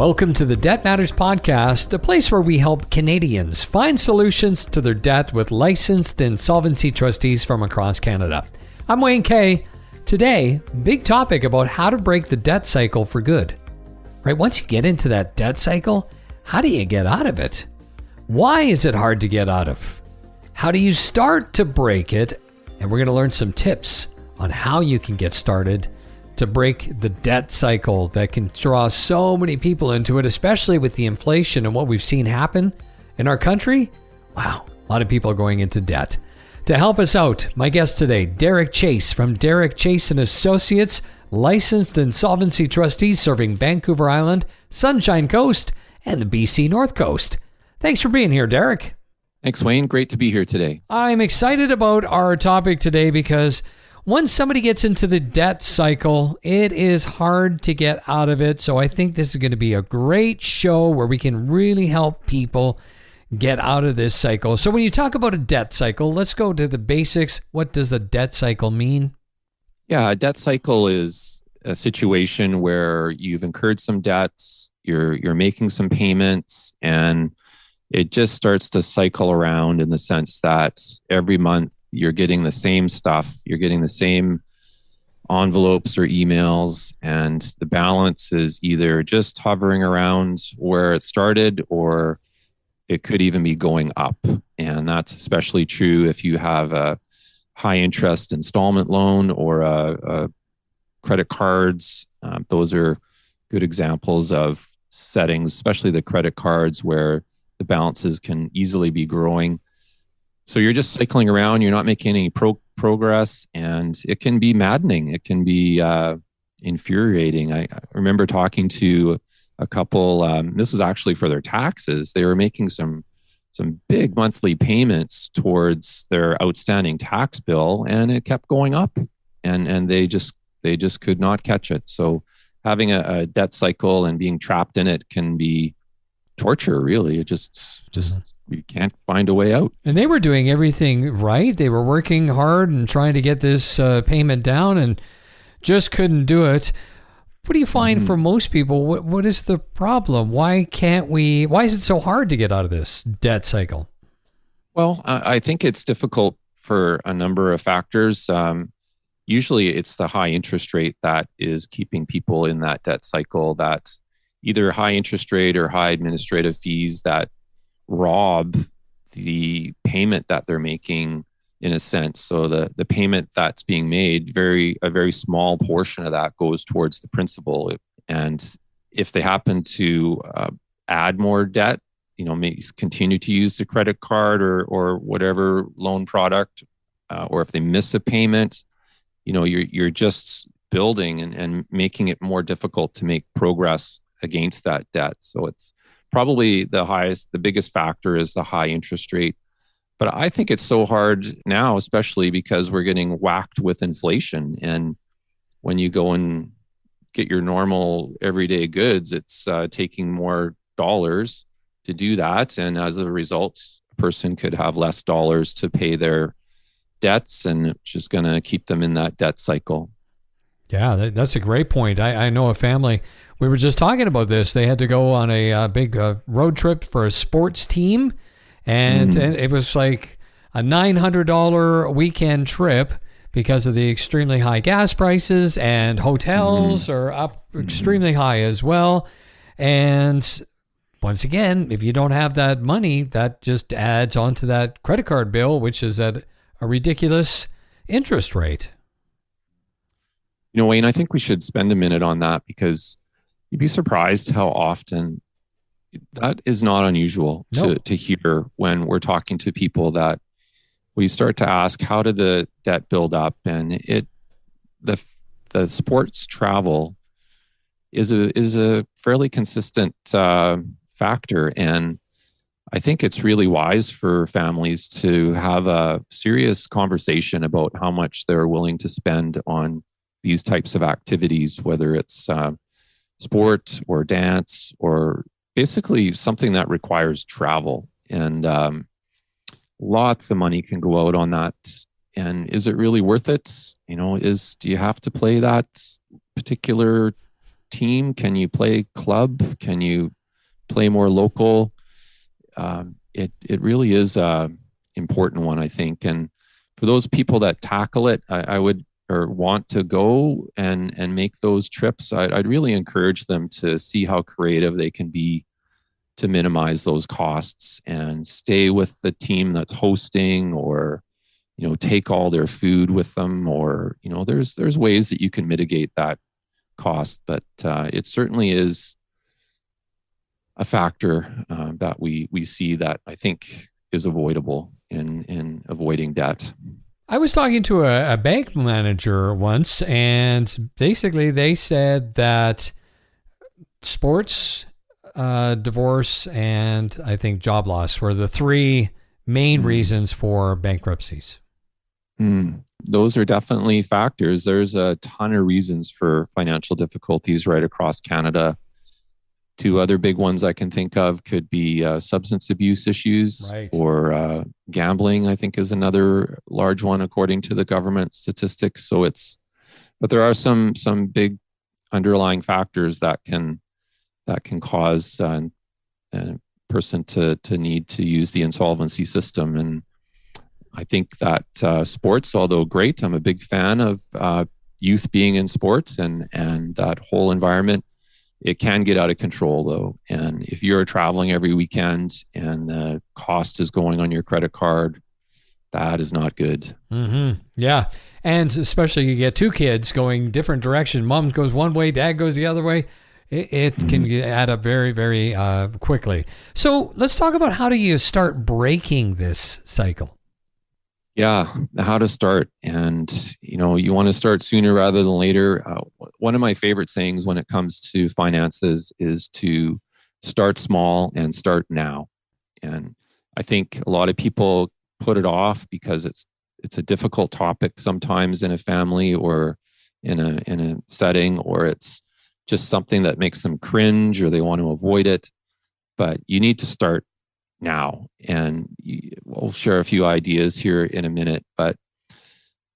Welcome to the Debt Matters Podcast, a place where we help Canadians find solutions to their debt with licensed insolvency trustees from across Canada. I'm Wayne Kay. Today, big topic about how to break the debt cycle for good. Right, once you get into that debt cycle, how do you get out of it? Why is it hard to get out of? How do you start to break it? And we're going to learn some tips on how you can get started to break the debt cycle that can draw so many people into it, especially with the inflation and what we've seen happen in our country. Wow, a lot of people are going into debt. To help us out, my guest today, Derek Chase from Derek Chase & Associates, licensed insolvency trustees serving Vancouver Island, Sunshine Coast, and the BC North Coast. Thanks for being here, Derek. Thanks, Wayne. Great to be here today. I'm excited about our topic today because once somebody gets into the debt cycle, it is hard to get out of it. So I think this is going to be a great show where we can really help people get out of this cycle. So when you talk about a debt cycle, let's go to the basics. What does a debt cycle mean? Yeah, a debt cycle is a situation where you've incurred some debts, you're making some payments, and it just starts to cycle around in the sense that every month you're getting the same stuff, you're getting the same envelopes or emails, and the balance is either just hovering around where it started or it could even be going up. And that's especially true if you have a high interest installment loan or a credit cards. Those are good examples of settings, especially the credit cards where the balances can easily be growing. So you're just cycling around, you're not making any progress, and it can be maddening. It can be infuriating. I remember talking to a couple, this was actually for their taxes. They were making some big monthly payments towards their outstanding tax bill, and it kept going up, and they just could not catch it. So having a debt cycle and being trapped in it can be torture, really. It just you can't find a way out. And they were doing everything right. They were working hard and trying to get this payment down and just couldn't do it. What do you find for most people? What is the problem? Why is it so hard to get out of this debt cycle? Well, I think it's difficult for a number of factors. Usually it's the high interest rate that is keeping people in that debt cycle. That's either high interest rate or high administrative fees that rob the payment that they're making, in a sense. So the payment that's being made, a very small portion of that goes towards the principal. And if they happen to add more debt, may continue to use the credit card or whatever loan product, or if they miss a payment, you're just building and making it more difficult to make progress against that debt. So it's probably the biggest factor is the high interest rate. But I think it's so hard now, especially because we're getting whacked with inflation. And when you go and get your normal everyday goods, it's taking more dollars to do that. And as a result, a person could have less dollars to pay their debts, and it's just going to keep them in that debt cycle. Yeah, that's a great point. I know a family, we were just talking about this. They had to go on a big road trip for a sports team, and it was like a $900 weekend trip because of the extremely high gas prices, and hotels are up extremely high as well. And once again, if you don't have that money, that just adds onto that credit card bill, which is at a ridiculous interest rate. Wayne, I think we should spend a minute on that because you'd be surprised how often that is not unusual to hear when we're talking to people that we start to ask, how did the debt build up? And the sports travel is a fairly consistent factor. And I think it's really wise for families to have a serious conversation about how much they're willing to spend on these types of activities, whether it's sport or dance or basically something that requires travel. And lots of money can go out on that. And is it really worth it? Do you have to play that particular team? Can you play club? Can you play more local? It really is a important one, I think. And for those people that tackle it, I would or want to go and make those trips, I'd really encourage them to see how creative they can be to minimize those costs and stay with the team that's hosting, or take all their food with them, or there's ways that you can mitigate that cost. But it certainly is a factor that we see that I think is avoidable in avoiding debt. I was talking to a bank manager once, and basically they said that sports, divorce, and I think job loss were the three main reasons for bankruptcies. Those are definitely factors. There's a ton of reasons for financial difficulties right across Canada. Two other big ones I can think of could be substance abuse issues, right, or gambling, I think is another large one according to the government statistics. But there are some big underlying factors that can cause a person to need to use the insolvency system. And I think that sports, although great, I'm a big fan of youth being in sport and that whole environment. It can get out of control though. And if you're traveling every weekend and the cost is going on your credit card, that is not good. Yeah. And especially you get two kids going different direction. Mom goes one way, dad goes the other way. It can add up very, very quickly. So let's talk about how do you start breaking this cycle? Yeah, how to start. And, you want to start sooner rather than later. One of my favorite sayings when it comes to finances is to start small and start now. And I think a lot of people put it off because it's a difficult topic sometimes in a family or in a setting, or it's just something that makes them cringe or they want to avoid it. But you need to start now. And we'll share a few ideas here in a minute, but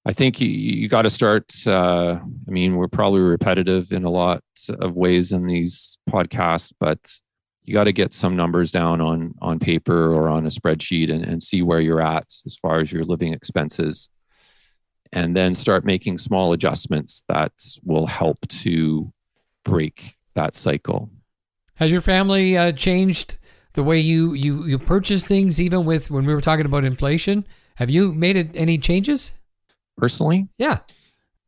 I think you got to start. We're probably repetitive in a lot of ways in these podcasts, but you got to get some numbers down on paper or on a spreadsheet and see where you're at as far as your living expenses, and then start making small adjustments that will help to break that cycle. Has your family changed the way you purchase things, even with when we were talking about inflation? Have you made any changes? Personally? Yeah.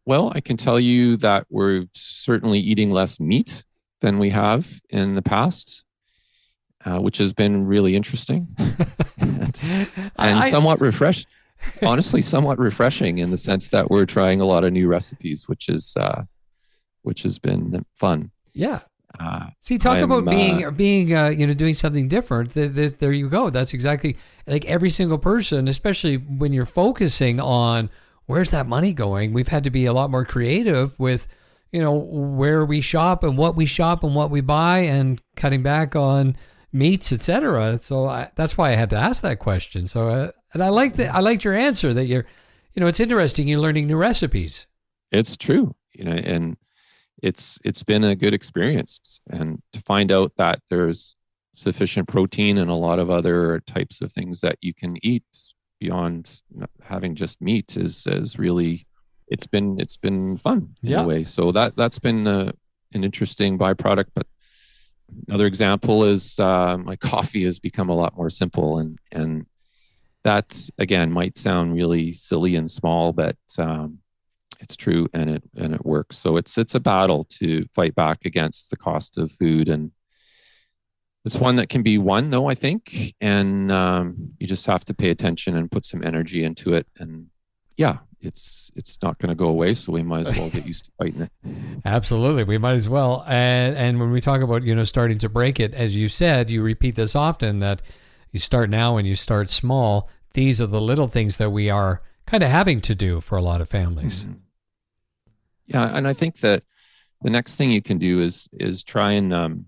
Well, I can tell you that we're certainly eating less meat than we have in the past, which has been really interesting and somewhat refreshing. Honestly, somewhat refreshing in the sense that we're trying a lot of new recipes, which has been fun. Yeah. Talk about being doing something different. There you go. That's exactly like every single person, especially when you're focusing on where's that money going. We've had to be a lot more creative with, where we shop and what we buy, and cutting back on meats, etc. So that's why I had to ask that question. So, and I liked your answer that you're, it's interesting. You're learning new recipes. It's true, and it's been a good experience, and to find out that there's sufficient protein and a lot of other types of things that you can eat beyond having just meat is really, it's been fun in a way. So that's been an interesting byproduct. But another example is my coffee has become a lot more simple, and that again might sound really silly and small, but it's true, and it works. So it's a battle to fight back against the cost of food, and it's one that can be won, though, I think. And you just have to pay attention and put some energy into it. And yeah, it's not going to go away, so we might as well get used to fighting it. Absolutely, we might as well. And when we talk about starting to break it, as you said, you repeat this often, that you start now and you start small. These are the little things that we are kind of having to do for a lot of families. Mm-hmm. Yeah, and I think that the next thing you can do is try and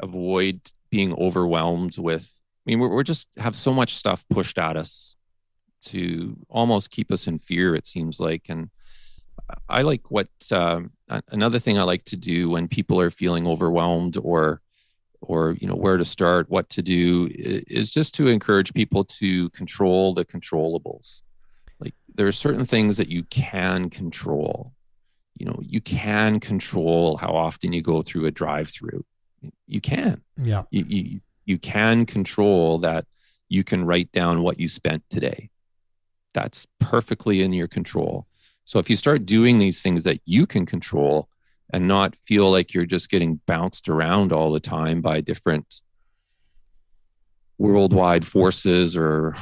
avoid being overwhelmed with. We're just have so much stuff pushed at us to almost keep us in fear, it seems like. And I like another thing I like to do when people are feeling overwhelmed or where to start, what to do, is just to encourage people to control the controllables. Like there are certain things that you can control. You can control how often you go through a drive-through. You can. Yeah. You can control that. You can write down what you spent today. That's perfectly in your control. So if you start doing these things that you can control and not feel like you're just getting bounced around all the time by different worldwide forces or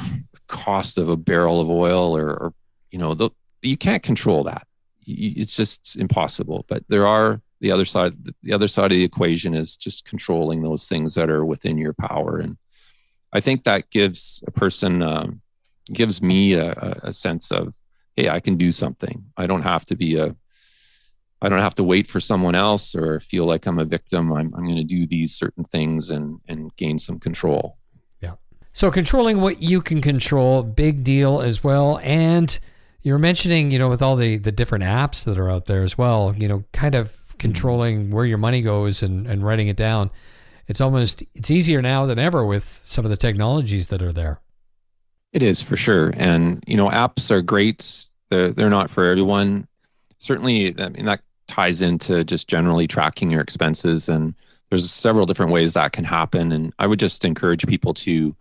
cost of a barrel of oil or you can't control that. It's just impossible. But there are the other side. The other side of the equation is just controlling those things that are within your power. And I think that gives a person, gives me a sense of, hey, I can do something. I don't have to wait for someone else or feel like I'm a victim. I'm going to do these certain things and gain some control. Yeah. So controlling what you can control, big deal as well. And you were mentioning, with all the different apps that are out there as well, kind of controlling where your money goes and writing it down. It's easier now than ever with some of the technologies that are there. It is for sure. And, apps are great. They're not for everyone. Certainly, I mean, that ties into just generally tracking your expenses. And there's several different ways that can happen. And I would just encourage people to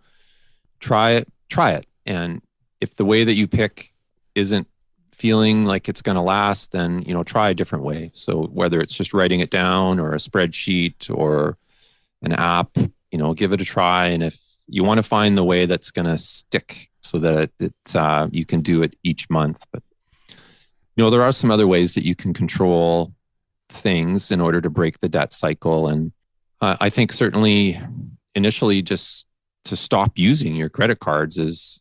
try it. And if the way that you pick isn't feeling like it's going to last, then, try a different way. So whether it's just writing it down or a spreadsheet or an app, give it a try. And if you want to find the way that's going to stick so that you can do it each month. But, there are some other ways that you can control things in order to break the debt cycle. And I think certainly initially just to stop using your credit cards is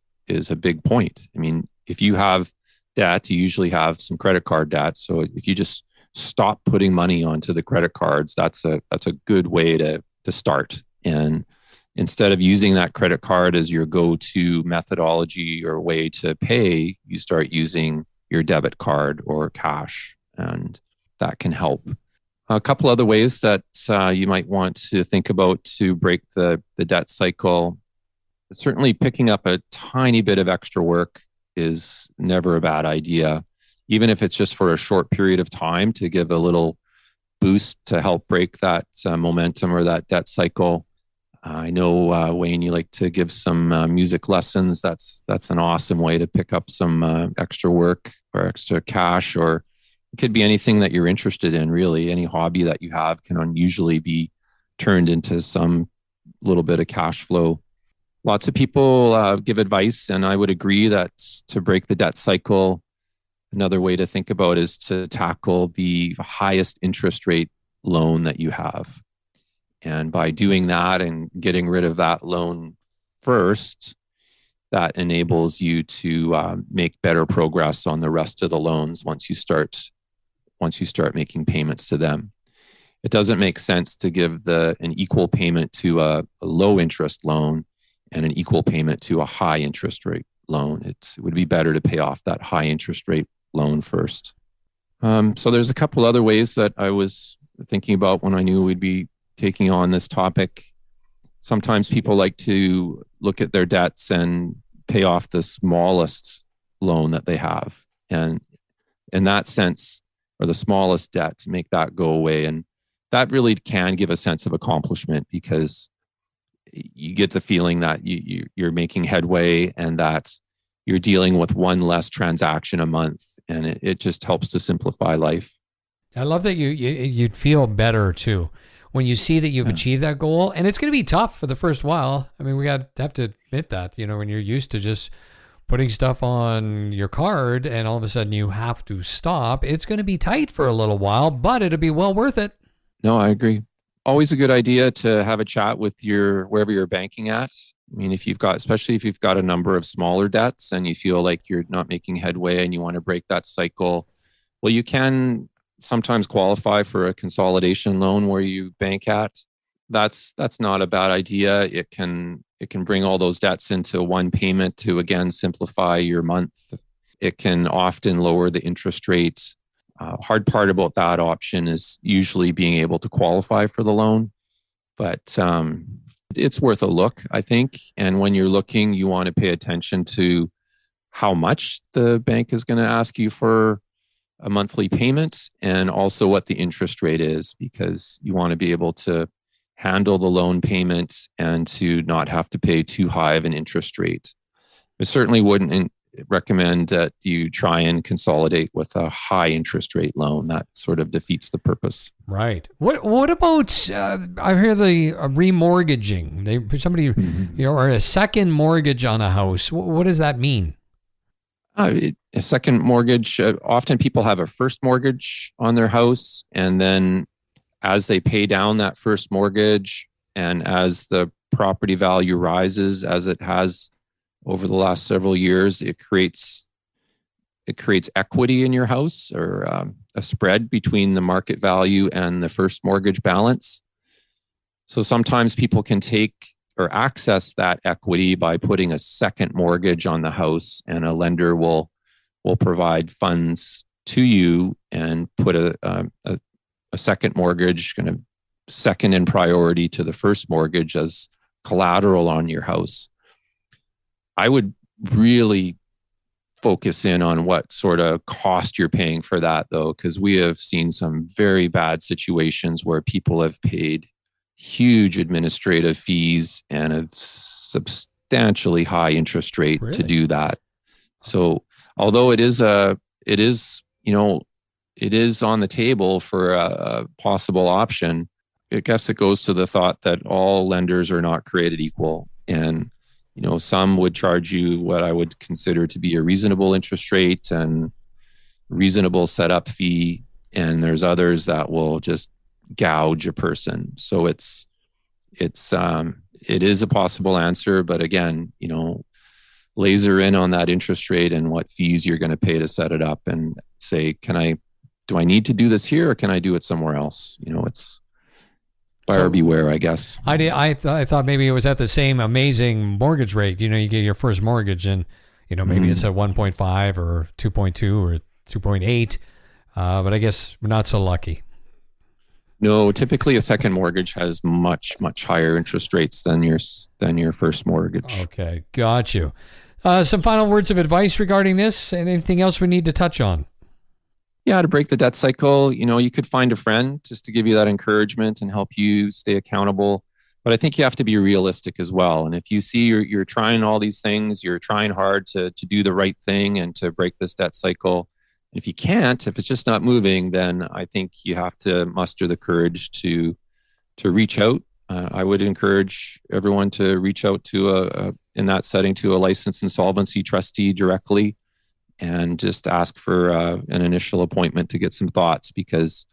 a big point. I mean, if you have debt, you usually have some credit card debt. So if you just stop putting money onto the credit cards, that's a good way to start. And instead of using that credit card as your go-to methodology or way to pay, you start using your debit card or cash, and that can help. A couple other ways that you might want to think about to break the debt cycle. Certainly picking up a tiny bit of extra work is never a bad idea, even if it's just for a short period of time to give a little boost to help break that momentum or that debt cycle. I know, Wayne, you like to give some music lessons. That's an awesome way to pick up some extra work or extra cash, or it could be anything that you're interested in, really. Any hobby that you have can usually be turned into some little bit of cash flow. Lots of people give advice, and I would agree that to break the debt cycle, another way to think about is to tackle the highest interest rate loan that you have. And by doing that and getting rid of that loan first, that enables you to make better progress on the rest of the loans once you start making payments to them. It doesn't make sense to give an equal payment to a low interest loan and an equal payment to a high interest rate loan. It would be better to pay off that high interest rate loan first. So there's a couple other ways that I was thinking about when I knew we'd be taking on this topic. Sometimes people like to look at their debts and pay off the smallest loan that they have. And in that sense, or the smallest debt, to make that go away. And that really can give a sense of accomplishment because you get the feeling that you're making headway and that you're dealing with one less transaction a month. And it just helps to simplify life. I love that you'd feel better too when you see that you've achieved that goal. And it's going to be tough for the first while. I mean, we have to admit that, when you're used to just putting stuff on your card and all of a sudden you have to stop, it's going to be tight for a little while, but it'll be well worth it. No, I agree. Always a good idea to have a chat with wherever you're banking at. I mean, especially if you've got a number of smaller debts and you feel like you're not making headway and you want to break that cycle, well, you can sometimes qualify for a consolidation loan where you bank at. That's not a bad idea. It can bring all those debts into one payment to, again, simplify your month. It can often lower the interest rate. Hard part about that option is usually being able to qualify for the loan, but it's worth a look, I think. And when you're looking, you want to pay attention to how much the bank is going to ask you for a monthly payment, and also what the interest rate is, because you want to be able to handle the loan payment and to not have to pay too high of an interest rate. I certainly wouldn't recommend that you try and consolidate with a high interest rate loan. That sort of defeats the purpose. Right. What about I hear the remortgaging? Somebody or a second mortgage on a house. What does that mean? A second mortgage. Often people have a first mortgage on their house, and then as they pay down that first mortgage, and as the property value rises, as it has over the last several years, it creates equity in your house, or a spread between the market value and the first mortgage balance. So sometimes people can take or access that equity by putting a second mortgage on the house, and a lender will provide funds to you and put a second mortgage, kind of second in priority to the first mortgage, as collateral on your house. I would really focus in on what sort of cost you're paying for that, though, because we have seen some very bad situations where people have paid huge administrative fees and a substantially high interest rate to do that. So although it is on the table for a possible option, I guess it goes to the thought that all lenders are not created equal. And, some would charge you what I would consider to be a reasonable interest rate and reasonable setup fee. And there's others that will just gouge a person. So it is a possible answer, but again, laser in on that interest rate and what fees you're going to pay to set it up, and say, do I need to do this here, or can I do it somewhere else? It's buyer beware, I guess. I thought maybe it was at the same amazing mortgage rate. You get your first mortgage, and maybe it's a 1.5 or 2.2 or 2.8, but I guess we're not so lucky. No, typically a second mortgage has much, much higher interest rates than your first mortgage. Okay, got you. Some final words of advice regarding this, and anything else we need to touch on? Yeah, to break the debt cycle, you could find a friend just to give you that encouragement and help you stay accountable. But I think you have to be realistic as well. And if you see you're trying all these things, you're trying hard to do the right thing and to break this debt cycle. If you can't, if it's just not moving, then I think you have to muster the courage to reach out. I would encourage everyone to reach out to in that setting to a licensed insolvency trustee directly, and just ask for an initial appointment to get some thoughts, because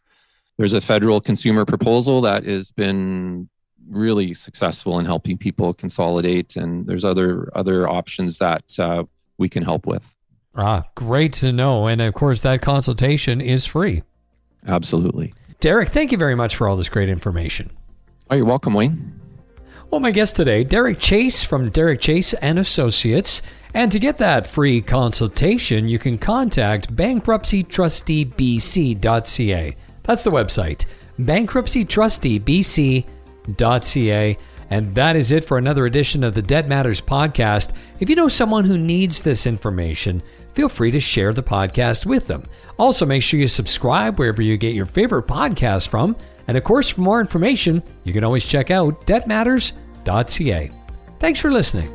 there's a federal consumer proposal that has been really successful in helping people consolidate, and there's other options that we can help with. Great to know. And of course, that consultation is free. Absolutely. Derek, thank you very much for all this great information. Oh, you're welcome, Wayne. Well, my guest today, Derek Chase from Derek Chase and Associates. And to get that free consultation, you can contact bankruptcytrustybc.ca. That's the website, bankruptcytrustybc.ca. And that is it for another edition of the Debt Matters podcast. If you know someone who needs this information, feel free to share the podcast with them. Also, make sure you subscribe wherever you get your favorite podcast from. And of course, for more information, you can always check out debtmatters.ca. Thanks for listening.